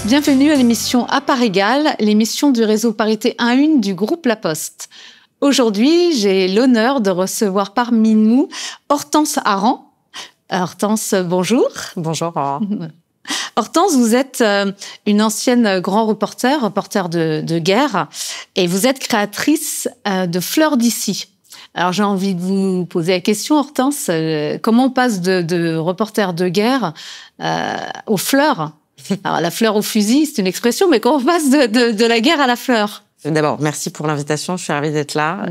Bienvenue à l'émission À part égale, l'émission du réseau Parité 1-1 du groupe La Poste. Aujourd'hui, j'ai l'honneur de recevoir parmi nous Hortense Aran. Hortense, bonjour. Bonjour. Hortense, vous êtes une ancienne grand reporter de guerre, et vous êtes créatrice de Fleurs d'ici. Alors j'ai envie de vous poser la question, Hortense, comment on passe de reporter de guerre aux fleurs? Alors la fleur au fusil, c'est une expression, mais comment on passe de la guerre à la fleur? D'abord, merci pour l'invitation, je suis ravie d'être là.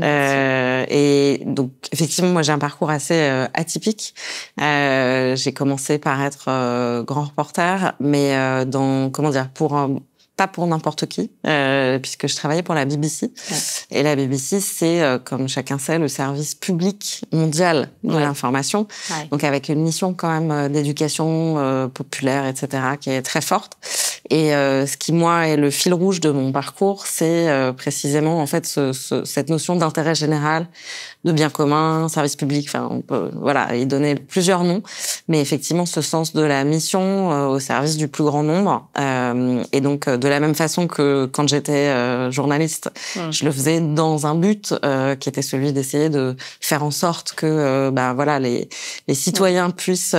Et donc, effectivement, moi j'ai un parcours assez atypique. J'ai commencé par être grand reporter, mais pas pour n'importe qui, puisque je travaillais pour la BBC. Ouais. Et la BBC, c'est, comme chacun sait, le service public mondial de l'information. Ouais. Donc avec une mission quand même d'éducation populaire, etc., qui est très forte. Et ce qui, moi, est le fil rouge de mon parcours, c'est précisément en fait cette notion d'intérêt général, de bien commun, service public. Enfin, on peut y donner plusieurs noms, mais effectivement ce sens de la mission au service du plus grand nombre. Et donc de la même façon que quand j'étais journaliste, je le faisais dans un but qui était celui d'essayer de faire en sorte que les citoyens puissent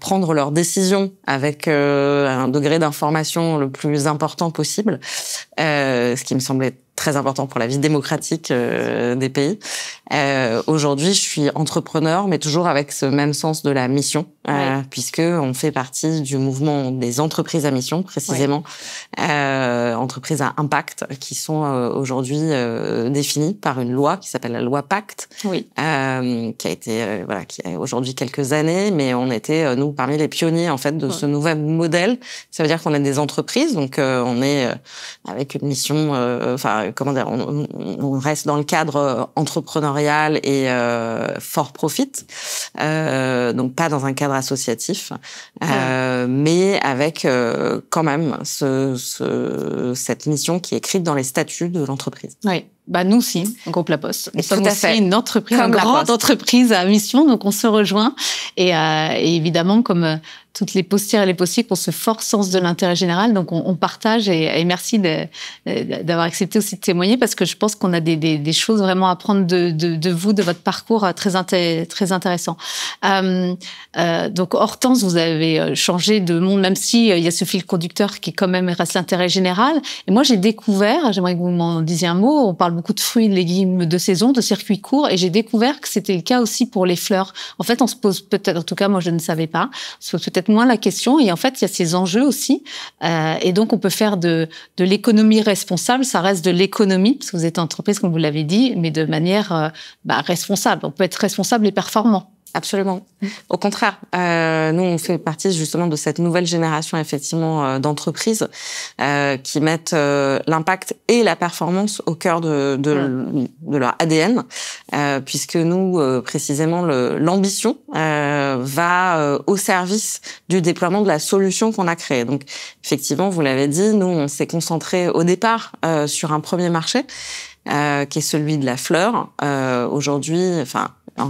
prendre leurs décisions avec un degré d'information le plus important possible, ce qui me semblait très important pour la vie démocratique des pays. Aujourd'hui, je suis entrepreneur, mais toujours avec ce même sens de la mission, puisque on fait partie du mouvement des entreprises à mission, précisément, entreprises à impact, qui sont aujourd'hui définies par une loi qui s'appelle la loi Pacte, qui a été qui a aujourd'hui quelques années, mais on était nous parmi les pionniers en fait de ce nouvel modèle. Ça veut dire qu'on est des entreprises, donc on est avec une mission, on reste dans le cadre entrepreneurial et for profit, donc pas dans un cadre associatif, mais avec quand même cette mission qui est écrite dans les statuts de l'entreprise. Oui. Nous aussi, groupe La Poste. Nous sommes aussi une entreprise, une grande entreprise à mission, donc on se rejoint. Et évidemment, comme toutes les postières et les postiers, qu'on se force sens de l'intérêt général, donc on partage, et merci d'avoir accepté aussi de témoigner, parce que je pense qu'on a des choses vraiment à prendre de vous, de votre parcours très intéressant. Donc Hortense, vous avez changé de monde, même si il y a ce fil conducteur qui quand même reste l'intérêt général. Et moi j'ai découvert, j'aimerais que vous m'en disiez un mot, on parle beaucoup de fruits et de légumes de saison, de circuits courts, et j'ai découvert que c'était le cas aussi pour les fleurs. En fait, on se pose peut-être, en tout cas moi je ne savais pas, on se pose peut-être moins la question, et en fait il y a ces enjeux aussi, et donc on peut faire de l'économie responsable, ça reste de l'économie, parce que vous êtes une entreprise comme vous l'avez dit, mais de manière responsable. On peut être responsable et performant. Absolument. Au contraire, nous on fait partie justement de cette nouvelle génération effectivement d'entreprises qui mettent l'impact et la performance au cœur de leur ADN, puisque nous précisément l'ambition va au service du déploiement de la solution qu'on a créée. Donc effectivement, vous l'avez dit, nous on s'est concentré au départ sur un premier marché qui est celui de la fleur. Aujourd'hui,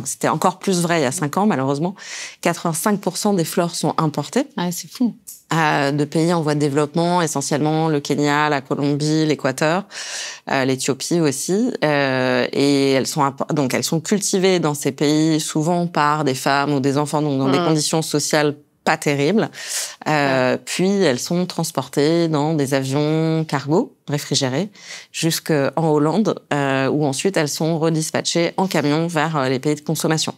c'était encore plus vrai il y a 5 ans, malheureusement. 85% des fleurs sont importées. Ah, c'est fou. De pays en voie de développement, essentiellement le Kenya, la Colombie, l'Équateur, l'Éthiopie aussi. Et elles sont cultivées dans ces pays souvent par des femmes ou des enfants, donc dans des conditions sociales pas terribles. Puis elles sont transportées dans des avions cargo réfrigérés jusqu'en Hollande, où ensuite elles sont redispatchées en camion vers les pays de consommation.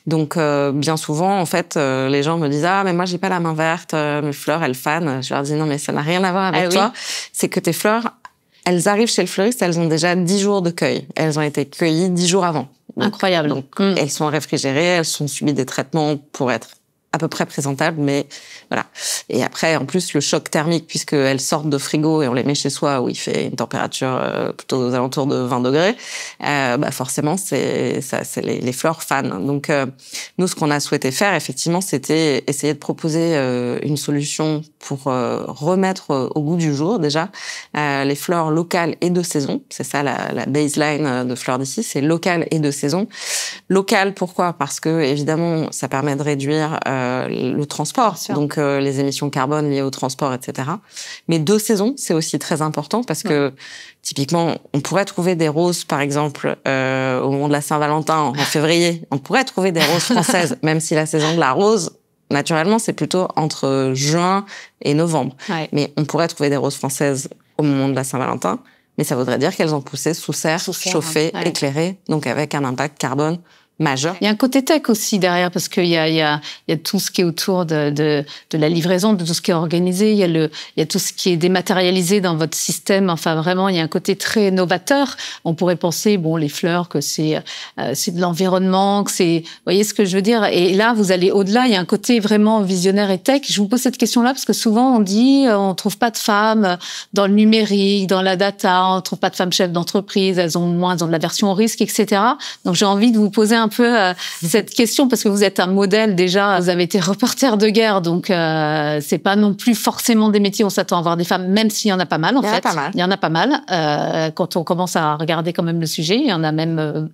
Donc bien souvent en fait les gens me disent mais moi j'ai pas la main verte, mes fleurs elles fanent. Je leur dis non mais ça n'a rien à voir avec toi. C'est que tes fleurs, elles arrivent chez le fleuriste, elles ont déjà 10 jours de cueil. Elles ont été cueillies 10 jours avant. Donc, incroyable. Donc elles sont réfrigérées, elles sont subies des traitements pour être à peu près présentable, mais voilà. Et après, en plus, le choc thermique, puisqu'elles sortent de frigo et on les met chez soi où il fait une température plutôt aux alentours de 20 degrés, forcément, c'est les fleurs fanent. Donc, nous, ce qu'on a souhaité faire, effectivement, c'était essayer de proposer une solution pour remettre au goût du jour, déjà, les fleurs locales et de saison. C'est ça, la baseline de Fleurs d'ici, c'est local et de saison. Local, pourquoi? Parce que évidemment, ça permet de réduire le transport, donc les émissions carbone liées au transport, etc. Mais 2 saisons, c'est aussi très important parce que typiquement, on pourrait trouver des roses, par exemple, au moment de la Saint-Valentin en février. On pourrait trouver des roses françaises, même si la saison de la rose, naturellement, c'est plutôt entre juin et novembre. Ouais. Mais on pourrait trouver des roses françaises au moment de la Saint-Valentin. Mais ça voudrait dire qu'elles ont poussé sous serre, chauffées, éclairées, donc avec un impact carbone majeur. Il y a un côté tech aussi derrière, parce qu'il y a tout ce qui est autour de la livraison, de tout ce qui est organisé. Il y a tout ce qui est dématérialisé dans votre système. Enfin, vraiment, il y a un côté très novateur. On pourrait penser, bon, les fleurs, que c'est de l'environnement, que c'est, vous voyez ce que je veux dire. Et là, vous allez au-delà. Il y a un côté vraiment visionnaire et tech. Je vous pose cette question-là parce que souvent on dit, on trouve pas de femmes dans le numérique, dans la data. On trouve pas de femmes chefs d'entreprise. Elles ont de la version au risque, etc. Donc, j'ai envie de vous poser un peu cette question parce que vous êtes un modèle déjà, vous avez été reporter de guerre, donc c'est pas non plus forcément des métiers où on s'attend à voir des femmes, même s'il y en a pas mal en fait. Il y en a pas mal. Quand on commence à regarder quand même le sujet, il y en a même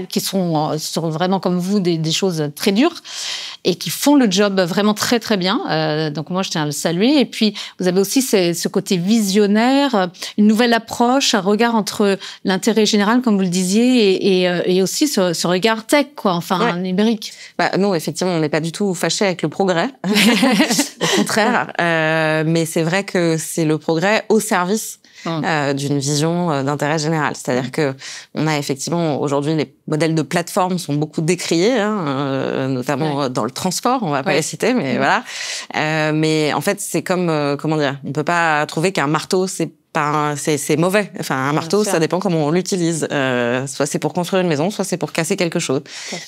qui sont vraiment comme vous des choses très dures et qui font le job vraiment très très bien. Donc moi je tiens à le saluer. Et puis vous avez aussi ce côté visionnaire, une nouvelle approche, un regard entre l'intérêt général comme vous le disiez et aussi ce regard tech quoi, enfin numérique. Non, effectivement on n'est pas du tout fâchés avec le progrès, au contraire. Mais c'est vrai que c'est le progrès au service d'une vision d'intérêt général. C'est-à-dire que on a effectivement aujourd'hui les modèles de plateforme sont beaucoup décriés, notamment dans le transport. On va pas les citer, mais voilà. Mais en fait, c'est comme comment dire, on peut pas trouver qu'un marteau c'est mauvais. Enfin, un marteau, ça dépend comment on l'utilise. Soit c'est pour construire une maison, soit c'est pour casser quelque chose.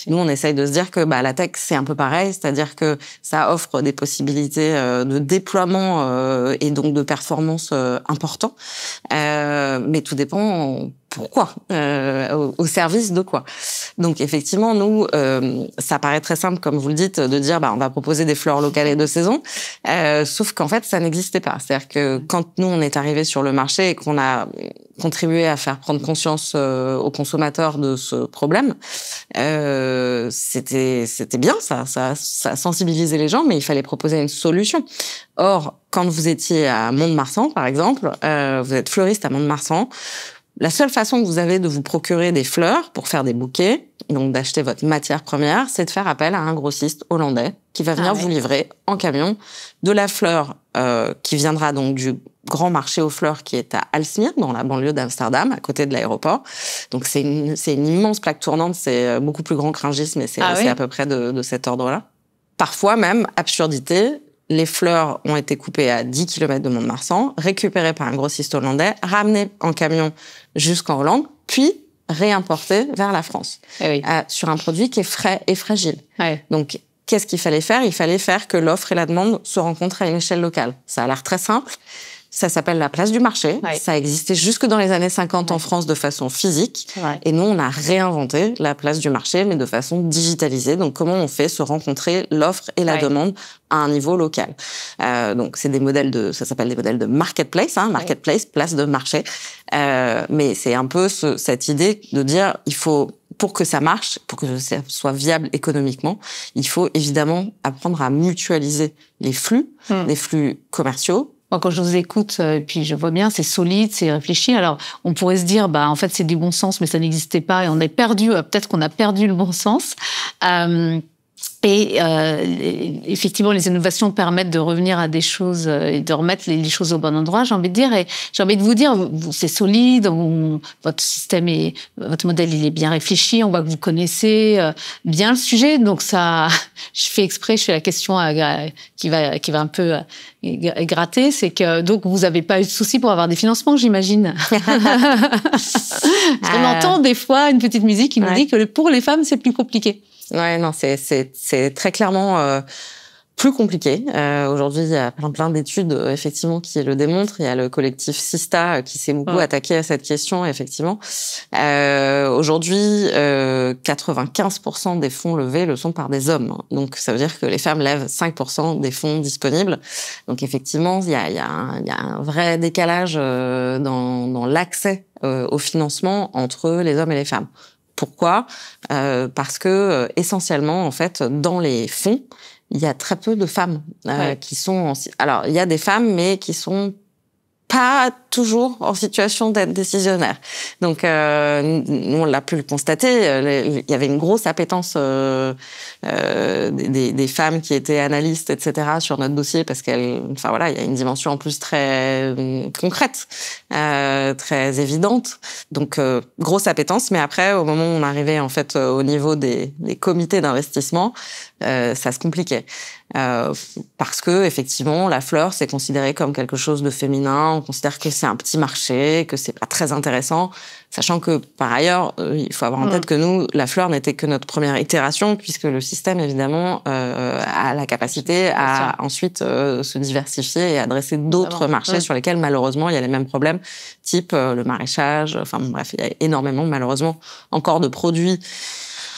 Nous, on essaye de se dire que la tech, c'est un peu pareil, c'est-à-dire que ça offre des possibilités de déploiement et donc de performance importants. Mais tout dépend pourquoi, au service de quoi. Donc effectivement, nous, ça paraît très simple, comme vous le dites, de dire on va proposer des fleurs locales et de saison, sauf qu'en fait, ça n'existait pas. C'est-à-dire que quand nous, on est arrivé sur le marché et qu'on a contribué à faire prendre conscience aux consommateurs de ce problème, c'était bien, ça sensibilisait les gens, mais il fallait proposer une solution. Or, quand vous étiez à Mont-de-Marsan, par exemple, vous êtes fleuriste à Mont-de-Marsan, la seule façon que vous avez de vous procurer des fleurs pour faire des bouquets, donc d'acheter votre matière première, c'est de faire appel à un grossiste hollandais qui va venir vous livrer en camion de la fleur qui viendra donc du grand marché aux fleurs qui est à Aalsmeer, dans la banlieue d'Amsterdam, à côté de l'aéroport. Donc c'est une immense plaque tournante, c'est beaucoup plus grand que Rungis, mais c'est à peu près de cet ordre-là. Parfois même, absurdité, les fleurs ont été coupées à 10 km de Mont-de-Marsan, récupérées par un grossiste hollandais, ramenées en camion jusqu'en Hollande, puis réimportées vers la France, sur un produit qui est frais et fragile. Donc, qu'est-ce qu'il fallait faire? Il fallait faire que l'offre et la demande se rencontrent à une échelle locale. Ça a l'air très simple. Ça s'appelle la place du marché. Ça existait jusque dans les années 50 en France de façon physique. Et nous, on a réinventé la place du marché, mais de façon digitalisée. Donc, comment on fait se rencontrer l'offre et la demande à un niveau local. Donc, c'est des modèles ça s'appelle des modèles de marketplace, marketplace, place de marché. Mais c'est un peu cette idée de dire, il faut, pour que ça marche, pour que ça soit viable économiquement, il faut évidemment apprendre à mutualiser les flux commerciaux. Quand je vous écoute, puis je vois bien, c'est solide, c'est réfléchi. Alors, on pourrait se dire, en fait, c'est du bon sens, mais ça n'existait pas et on est perdu. Peut-être qu'on a perdu le bon sens. Et effectivement, les innovations permettent de revenir à des choses et de remettre les choses au bon endroit, j'ai envie de dire. Et j'ai envie de vous dire, c'est solide, votre système votre modèle, il est bien réfléchi. On voit que vous connaissez bien le sujet. Donc ça, je fais la question qui va un peu gratter, c'est que donc vous n'avez pas eu de souci pour avoir des financements, j'imagine. Parce qu'on entend des fois une petite musique qui nous dit que pour les femmes, c'est plus compliqué. Ouais, non, c'est très clairement plus compliqué. Aujourd'hui, il y a plein d'études effectivement qui le démontrent. Il y a le collectif Sista qui s'est beaucoup attaqué à cette question, effectivement. Aujourd'hui, 95% des fonds levés le sont par des hommes. Donc, ça veut dire que les femmes lèvent 5% des fonds disponibles. Donc, effectivement, il y a un vrai décalage dans l'accès au financement entre les hommes et les femmes. Pourquoi? Parce que essentiellement, en fait, dans les fonds, il y a très peu de femmes qui sont... Alors, il y a des femmes, mais qui sont pas toujours en situation d'être décisionnaire. Donc, nous, on l'a pu le constater. Il y avait une grosse appétence des femmes qui étaient analystes, etc., sur notre dossier, parce qu'elles, enfin voilà, il y a une dimension en plus très concrète, très évidente. Donc, grosse appétence. Mais après, au moment où on arrivait en fait au niveau des comités d'investissement, ça se compliquait. Parce que effectivement, la fleur, c'est considéré comme quelque chose de féminin. On considère que c'est un petit marché, que c'est pas très intéressant, sachant que par ailleurs, il faut avoir en tête que nous, la fleur n'était que notre première itération, puisque le système évidemment a la capacité à ensuite se diversifier et adresser d'autres marchés sur lesquels malheureusement il y a les mêmes problèmes, type le maraîchage. Enfin bref, il y a énormément malheureusement encore de produits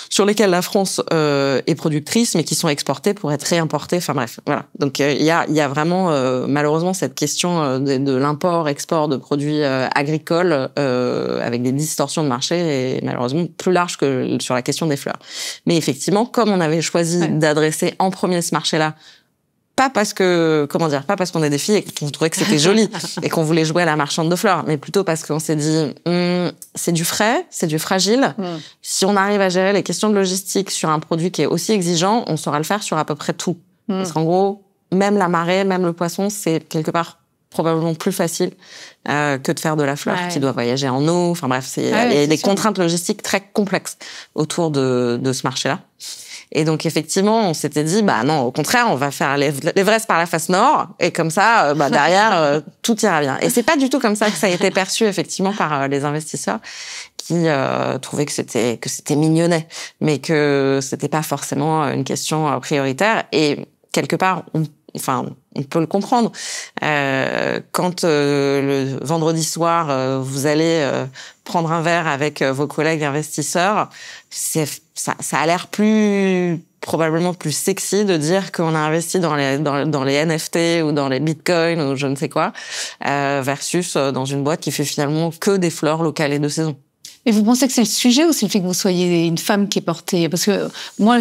sur lesquels la France est productrice, mais qui sont exportés pour être réimportés. Enfin bref, voilà. Donc il y a vraiment malheureusement cette question de l'import-export de produits agricoles avec des distorsions de marché et malheureusement plus large que sur la question des fleurs. Mais effectivement, comme on avait choisi d'adresser en premier ce marché-là, pas parce que, pas parce qu'on est des filles et qu'on trouvait que c'était joli et qu'on voulait jouer à la marchande de fleurs, mais plutôt parce qu'on s'est dit, c'est du frais, c'est du fragile. Si on arrive à gérer les questions de logistique sur un produit qui est aussi exigeant, on saura le faire sur à peu près tout. Parce qu'en gros, même la marée, même le poisson, c'est quelque part probablement plus facile que de faire de la fleur qui doit voyager en eau. Enfin bref, il y a des contraintes logistiques très complexes autour de ce marché-là. Et donc, effectivement, on s'était dit, bah non, au contraire, on va faire l'Everest par la face nord, et comme ça, derrière, tout ira bien. Et c'est pas du tout comme ça que ça a été perçu, effectivement, par les investisseurs qui trouvaient que c'était mignonnet, mais que c'était pas forcément une question prioritaire. Et quelque part, on peut le comprendre. Quand le vendredi soir, vous allez prendre un verre avec vos collègues investisseurs, ça a l'air probablement plus sexy de dire qu'on a investi dans les NFT ou dans les bitcoins ou je ne sais quoi, versus dans une boîte qui fait finalement que des fleurs locales et de saison. Et vous pensez que c'est le sujet ou c'est le fait que vous soyez une femme qui est portée? Parce que moi,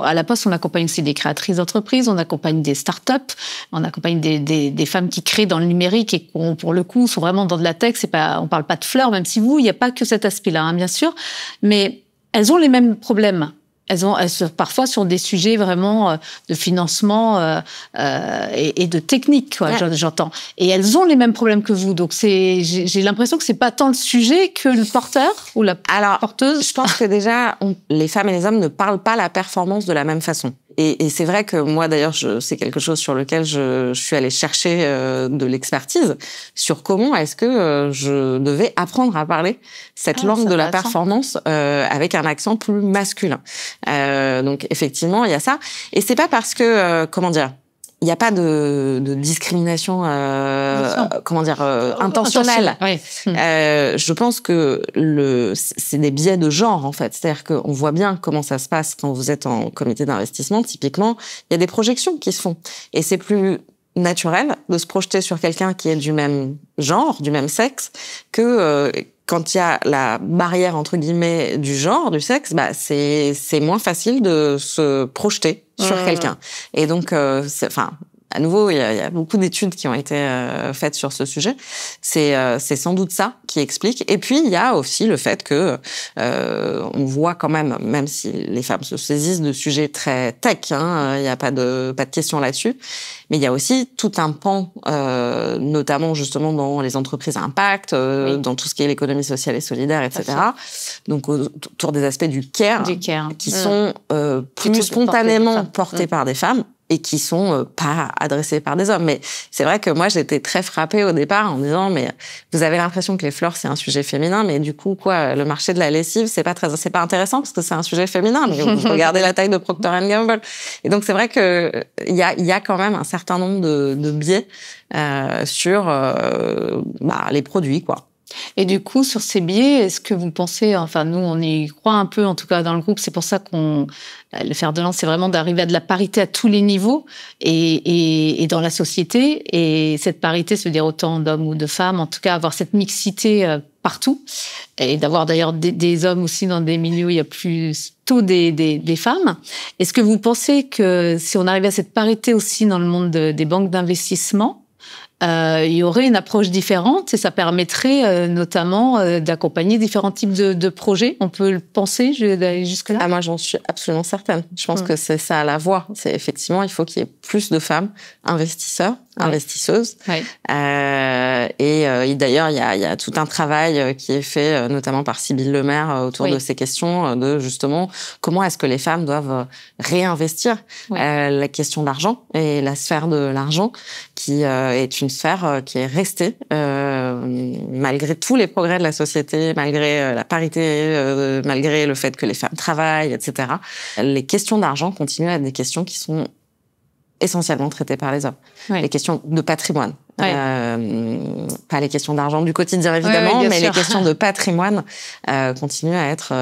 à la Poste, on accompagne aussi des créatrices d'entreprises, on accompagne des startups, on accompagne des femmes qui créent dans le numérique et qui, pour le coup, sont vraiment dans de la tech. On parle pas de fleurs, même si il n'y a pas que cet aspect-là, bien sûr. Mais elles ont les mêmes problèmes. Elles parfois sur des sujets vraiment de financement et de technique, j'entends. Et elles ont les mêmes problèmes que vous. Donc j'ai l'impression que c'est pas tant le sujet que le porteur ou la porteuse. Je pense que déjà les femmes et les hommes ne parlent pas la performance de la même façon. Et c'est vrai que moi, d'ailleurs, c'est quelque chose sur lequel je suis allée chercher de l'expertise sur comment est-ce que je devais apprendre à parler cette langue de la performance avec un accent plus masculin. Donc, effectivement, il y a ça. Et c'est pas parce que, il n'y a pas de discrimination, intentionnelle. Je pense que c'est des biais de genre, en fait. C'est-à-dire qu'on voit bien comment ça se passe quand vous êtes en comité d'investissement. Typiquement, il y a des projections qui se font. Et c'est plus naturel de se projeter sur quelqu'un qui est du même genre, du même sexe, que quand il y a la barrière, entre guillemets, du genre, du sexe, c'est moins facile de se projeter sur quelqu'un. Et donc, à nouveau, il y a beaucoup d'études qui ont été faites sur ce sujet. C'est sans doute ça qui explique. Et puis, il y a aussi le fait que on voit quand même si les femmes se saisissent de sujets très tech, il n'y a pas de question là-dessus, mais il y a aussi tout un pan, notamment justement dans les entreprises à impact, dans tout ce qui est l'économie sociale et solidaire, etc. Donc autour des aspects du care. Qui sont plus spontanément portés par des femmes et qui sont pas adressés par des hommes. Mais c'est vrai que moi, j'étais très frappée au départ en me disant, mais vous avez l'impression que les fleurs, c'est un sujet féminin, mais du coup, le marché de la lessive, c'est pas intéressant parce que c'est un sujet féminin. Mais vous regardez la taille de Procter & Gamble. Et donc, c'est vrai que il y a quand même un certain nombre de biais sur les produits, quoi. Et du coup, sur ces biais, est-ce que vous pensez, enfin nous on y croit un peu en tout cas dans le groupe, c'est pour ça qu'on le fer de lance, c'est vraiment d'arriver à de la parité à tous les niveaux et dans la société. Et cette parité, se dire autant d'hommes ou de femmes, en tout cas avoir cette mixité partout et d'avoir d'ailleurs des hommes aussi dans des milieux où il y a plutôt des femmes. Est-ce que vous pensez que si on arrivait à cette parité aussi dans le monde des banques d'investissement, il y aurait une approche différente et ça permettrait notamment d'accompagner différents types de projets. On peut le penser d'aller jusque-là? Moi, j'en suis absolument certaine. Je pense que c'est ça la voie. C'est effectivement, il faut qu'il y ait plus de femmes investisseurs, investisseuses. Et d'ailleurs, il y a tout un travail qui est fait, notamment par Sybille Lemaire, autour de ces questions de justement comment est-ce que les femmes doivent réinvestir la question d'argent et la sphère de l'argent, qui est une sphère qui est restée malgré tous les progrès de la société, malgré la parité, malgré le fait que les femmes travaillent, etc. Les questions d'argent continuent à être des questions qui sont essentiellement traitées par les hommes. Les questions de patrimoine. Pas les questions d'argent du quotidien, évidemment, mais les questions de patrimoine continuent à être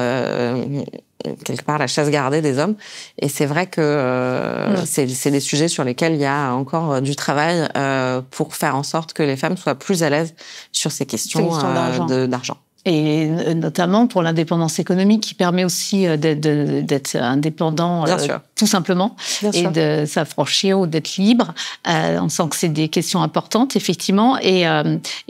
quelque part la chasse gardée des hommes. Et c'est vrai que c'est des sujets sur lesquels il y a encore du travail pour faire en sorte que les femmes soient plus à l'aise sur ces questions d'argent. Et notamment pour l'indépendance économique qui permet aussi d'être indépendant tout simplement et de s'affranchir ou d'être libre. On sent que c'est des questions importantes effectivement et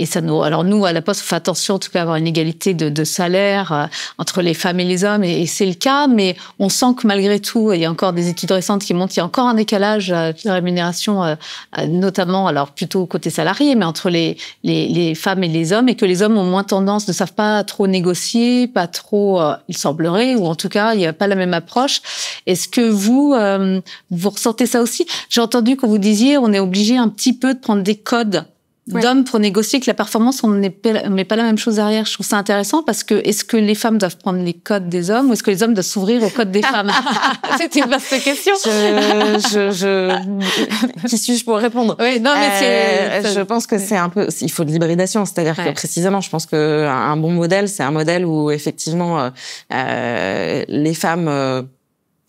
ça nous. Alors nous à la Poste on fait attention en tout cas à avoir une égalité de salaire entre les femmes et les hommes et c'est le cas, mais on sent que malgré tout il y a encore des études récentes qui montrent qu'il y a encore un décalage de rémunération notamment alors plutôt côté salarié mais entre les femmes et les hommes et que les hommes ont moins tendance ne savent pas trop négocier, pas trop, il semblerait, ou en tout cas, il n'y a pas la même approche. Est-ce que vous ressentez ça aussi? J'ai entendu quand vous disiez, on est obligé un petit peu de prendre des codes d'hommes pour négocier, que la performance, on met pas la même chose derrière. Je trouve ça intéressant parce que est-ce que les femmes doivent prendre les codes des hommes ou est-ce que les hommes doivent s'ouvrir aux codes des femmes? C'est une vaste question. Qui suis-je pour répondre? Oui, non, mais je pense que c'est un peu, il faut de l'hybridation. C'est-à-dire que précisément, je pense que un bon modèle, c'est un modèle où effectivement, les femmes,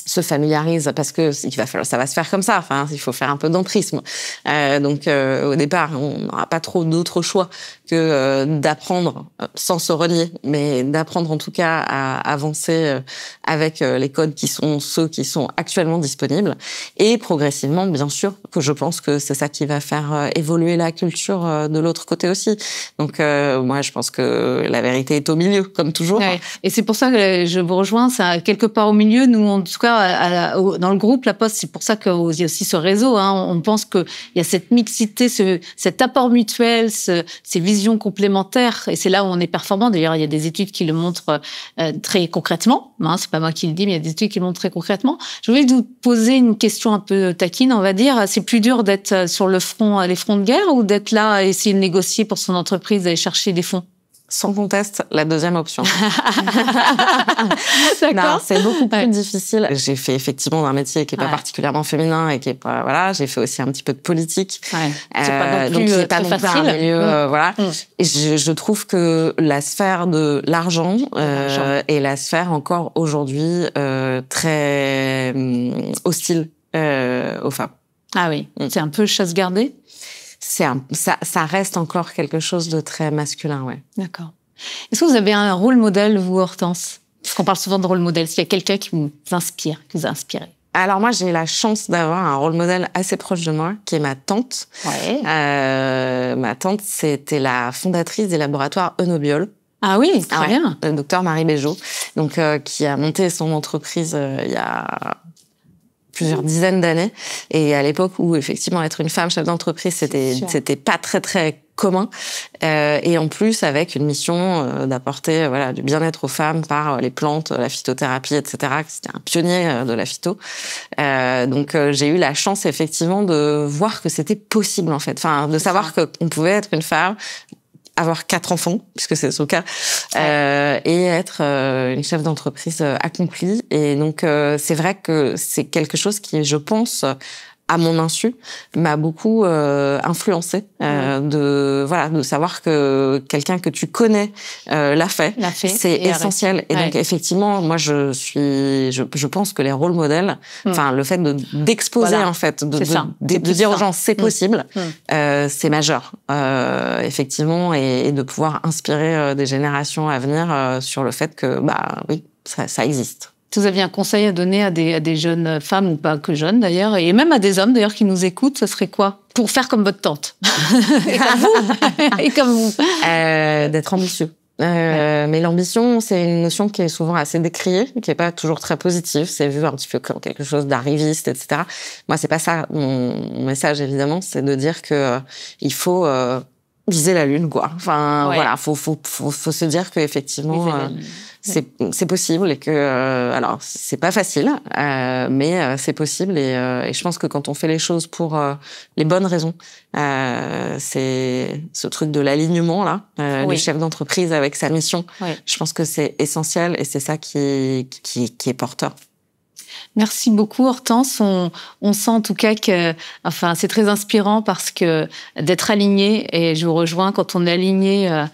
se familiarise parce que ça va se faire comme ça. Enfin, il faut faire un peu d'emprisme. Donc, au départ, on n'aura pas trop d'autres choix que d'apprendre sans se renier, mais d'apprendre en tout cas à avancer avec les codes qui sont ceux qui sont actuellement disponibles. Et progressivement, bien sûr, que je pense que c'est ça qui va faire évoluer la culture de l'autre côté aussi. Donc, moi, je pense que la vérité est au milieu, comme toujours. Et c'est pour ça que je vous rejoins, ça quelque part au milieu. Nous, en tout cas, dans le groupe La Poste, c'est pour ça qu'il y a aussi ce réseau. On pense qu'il y a cette mixité, cet apport mutuel, ces visions complémentaires. Et c'est là où on est performant. D'ailleurs, il y a des études qui le montrent très concrètement. C'est pas moi qui le dis, mais il y a des études qui le montrent très concrètement. Je voulais vous poser une question un peu taquine, on va dire. C'est plus dur d'être sur les fronts de guerre ou d'être là à essayer de négocier pour son entreprise, d'aller chercher des fonds? Sans conteste, la deuxième option. D'accord. Non, c'est beaucoup plus difficile. J'ai fait effectivement un métier qui est pas particulièrement féminin et qui est pas, voilà, j'ai fait aussi un petit peu de politique. C'est pas non plus donc c'est pas très non plus facile. un milieu, voilà. Et je trouve que la sphère de l'argent est la sphère encore aujourd'hui très hostile aux femmes. Ah oui, c'est un peu chasse gardée. Ça reste encore quelque chose de très masculin, ouais. D'accord. Est-ce que vous avez un rôle modèle, vous, Hortense? Parce qu'on parle souvent de rôle modèle. S'il y a quelqu'un qui vous inspire, qui vous a inspiré? Alors moi, j'ai la chance d'avoir un rôle modèle assez proche de moi, qui est ma tante. Ma tante, c'était la fondatrice des laboratoires Enobiol. Ah oui, très bien. Le docteur Marie Béjot, donc qui a monté son entreprise il y a plusieurs dizaines d'années. Et à l'époque où, effectivement, être une femme chef d'entreprise, c'était pas très, très commun. Et en plus, avec une mission d'apporter du bien-être aux femmes par les plantes, la phytothérapie, etc. C'était un pionnier de la phyto. Donc, j'ai eu la chance, effectivement, de voir que c'était possible, en fait. Enfin, de savoir qu'on pouvait être une femme, avoir 4 enfants, puisque c'est son cas, et être une chef d'entreprise accomplie. Et donc, c'est vrai que c'est quelque chose qui, je pense, à mon insu, m'a beaucoup influencée. De savoir que quelqu'un que tu connais l'a fait. C'est essentiel. Et donc, effectivement, moi, je pense que les rôles modèles, enfin, le fait d'exposer, en fait, de dire aux gens, c'est possible, c'est majeur, effectivement, et de pouvoir inspirer des générations à venir sur le fait que, oui, ça existe. Vous aviez un conseil à donner à des jeunes femmes, ou pas que jeunes d'ailleurs, et même à des hommes d'ailleurs qui nous écoutent, ce serait quoi? Pour faire comme votre tante. Et comme vous. Et comme vous. D'être ambitieux. Mais l'ambition, c'est une notion qui est souvent assez décriée, qui est pas toujours très positive. C'est vu un petit peu comme quelque chose d'arriviste, etc. Moi, c'est pas ça. Mon message, évidemment, c'est de dire que il faut viser la lune, quoi. Enfin, voilà, faut se dire que effectivement, c'est possible et que alors c'est pas facile, mais c'est possible et je pense que quand on fait les choses pour les bonnes raisons, c'est ce truc de l'alignement là, le chef d'entreprise avec sa mission. Je pense que c'est essentiel et c'est ça qui est porteur. Merci beaucoup, Hortense. On sent en tout cas que, enfin, c'est très inspirant parce que d'être aligné, et je vous rejoins, quand on est aligné,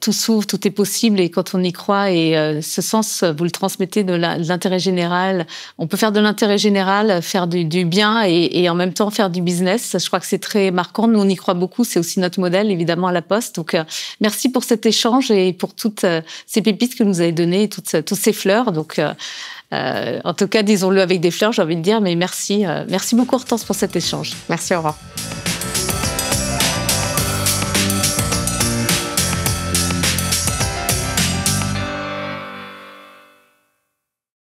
tout s'ouvre, tout est possible, et quand on y croit, et ce sens, vous le transmettez de l'intérêt général. On peut faire de l'intérêt général, faire du bien et en même temps faire du business. Je crois que c'est très marquant. Nous, on y croit beaucoup. C'est aussi notre modèle, évidemment, à la Poste. Donc, merci pour cet échange et pour toutes ces pépites que vous nous avez données, toutes ces fleurs. Donc, en tout cas, disons-le avec des fleurs, j'ai envie de dire, mais merci beaucoup Hortense pour cet échange. Merci, au revoir.